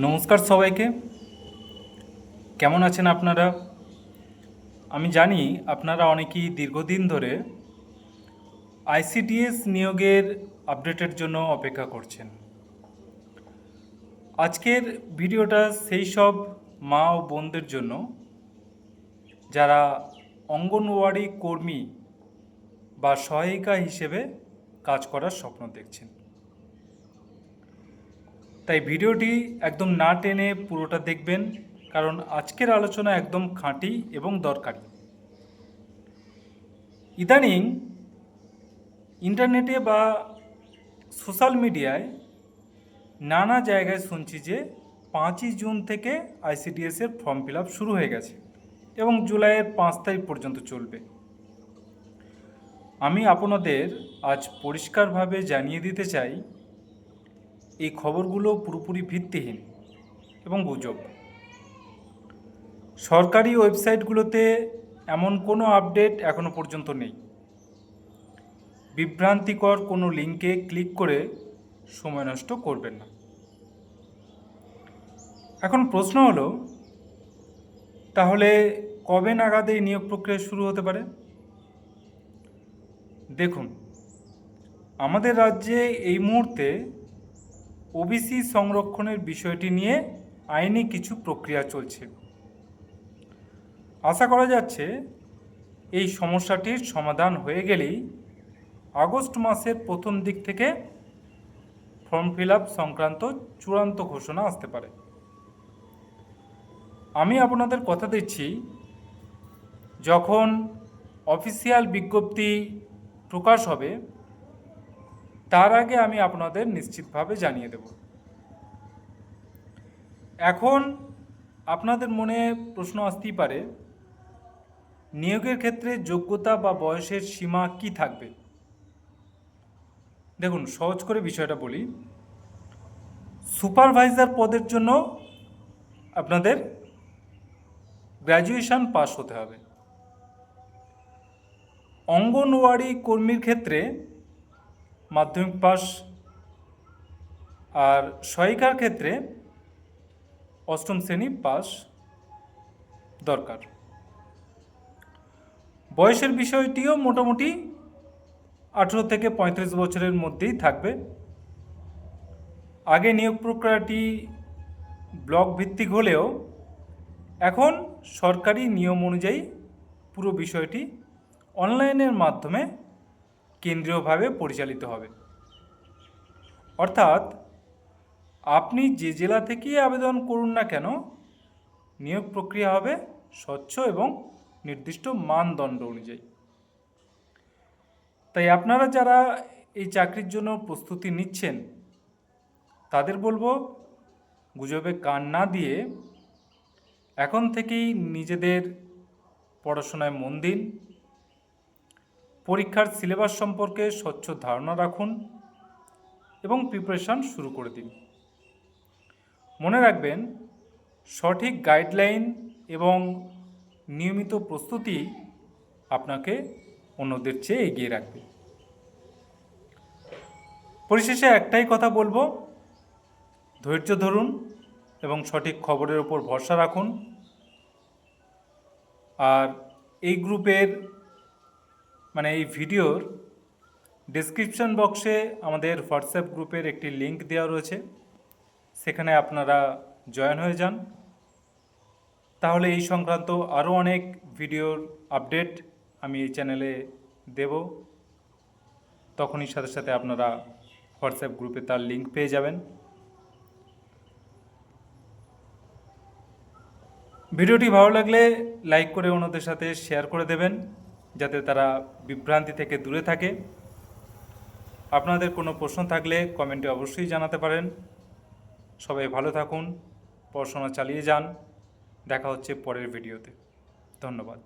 নমস্কার সবাইকে। কেমন আছেন আপনারা? আমি জানি আপনারা অনেকেই দীর্ঘদিন ধরে আইসিডিএস নিয়োগের আপডেটের জন্য অপেক্ষা করছেন। আজকের ভিডিওটা সেই সব মা ও বোনদের জন্য যারা অঙ্গনওয়াড়ি কর্মী বা সহায়িকা হিসেবে কাজ করার স্বপ্ন দেখছেন। তাই ভিডিওটি একদম না টেনে পুরোটা দেখবেন, কারণ আজকের আলোচনা একদম খাঁটি এবং দরকারি। ইদানিং ইন্টারনেটে বা সোশ্যাল মিডিয়ায় নানা জায়গায় শুনছি যে 5ই জুন থেকে আইসিডিএসের ফর্ম ফিল আপ শুরু হয়ে গেছে এবং জুলাইয়ের 5 তারিখ পর্যন্ত চলবে। আমি আপনাদের আজ পরিষ্কারভাবে জানিয়ে দিতে চাই, এই খবরগুলো পুরোপুরি ভিত্তিহীন এবং গুজব। সরকারি ওয়েবসাইটগুলোতে এমন কোনো আপডেট এখনো পর্যন্ত নেই। বিভ্রান্তিকর কোনো লিঙ্কে ক্লিক করে সময় নষ্ট করবেন না। এখন প্রশ্ন হলো, তাহলে কবে নাগাদ এই নিয়োগ প্রক্রিয়া শুরু হতে পারে? দেখুন, আমাদের রাজ্যে এই মুহূর্তে ওবিসি সংরক্ষণের বিষয়টি নিয়ে আইনি কিছু প্রক্রিয়া চলছে। আশা করা যাচ্ছে এই সমস্যাটির সমাধান হয়ে গেলেই আগস্ট মাসের প্রথম দিক থেকে ফর্ম ফিল আপ সংক্রান্ত চূড়ান্ত ঘোষণা আসতে পারে। আমি আপনাদের কথা দিচ্ছি, যখন অফিসিয়াল বিজ্ঞপ্তি প্রকাশ হবে তার আগে আমি আপনাদের নিশ্চিতভাবে জানিয়ে দেব। এখন আপনাদের মনে প্রশ্ন আসতেই পারে, নিয়োগের ক্ষেত্রে যোগ্যতা বা বয়সের সীমা কি থাকবে? দেখুন, সহজ করে বিষয়টা বলি। সুপারভাইজার পদের জন্য আপনাদের গ্র্যাজুয়েশন পাস হতে হবে। অঙ্গনওয়াড়ি কর্মীর ক্ষেত্রে মাধ্যমিক পাস, আর সহায়িকার ক্ষেত্রে 8ম শ্রেণী পাস দরকার। বয়সের বিষয়টিও মোটামুটি 18 থেকে 35 বছরের মধ্যেই থাকবে। আগে নিয়োগ প্রক্রিয়াটি ব্লক ভিত্তিক হলেও এখন সরকারি নিয়ম অনুযায়ী পুরো বিষয়টি অনলাইনের মাধ্যমে কেন্দ্রীয়ভাবে পরিচালিত হবে। অর্থাৎ আপনি যে জেলা থেকেই আবেদন করুন না কেন, নিয়োগ প্রক্রিয়া হবে স্বচ্ছ এবং নির্দিষ্ট মানদণ্ড অনুযায়ী। তাই আপনারা যারা এই চাকরির জন্য প্রস্তুতি নিচ্ছেন তাদের বলবো, গুজবে কান না দিয়ে এখন থেকেই নিজেদের পড়াশোনায় মন দিন, পরীক্ষার সিলেবাস সম্পর্কে স্বচ্ছ ধারণা রাখুন এবং প্রিপারেশন শুরু করে দিন। মনে রাখবেন, সঠিক গাইডলাইন এবং নিয়মিত প্রস্তুতি আপনাকে অন্যদের চেয়ে এগিয়ে রাখবে। পরিশেষে একটাই কথা বলবো, ধৈর্য ধরুন এবং সঠিক খবরের ওপর ভরসা রাখুন। আর এই গ্রুপের এই ভিডিওর ডেসক্রিপশন বক্সে আমাদের হোয়াটসঅ্যাপ গ্রুপের একটি লিঙ্ক দেওয়া রয়েছে, সেখানে আপনারা জয়েন হয়ে যান। তাহলে এই সংক্রান্ত আরও অনেক ভিডিওর আপডেট আমি এই চ্যানেলে দেব। তখনই সাথে সাথে আপনারা হোয়াটসঅ্যাপ গ্রুপে তার লিঙ্ক পেয়ে যাবেন। ভিডিওটি ভালো লাগলে লাইক করে অন্যদের সাথে শেয়ার করে দেবেন, যাতে তারা বিভ্রান্তি থেকে দূরে থাকে। আপনাদের কোনো প্রশ্ন থাকলে কমেন্টে অবশ্যই জানাতে পারেন। সবাই ভালো থাকুন, পড়াশোনা চালিয়ে যান। দেখা হচ্ছে পরের ভিডিওতে। ধন্যবাদ।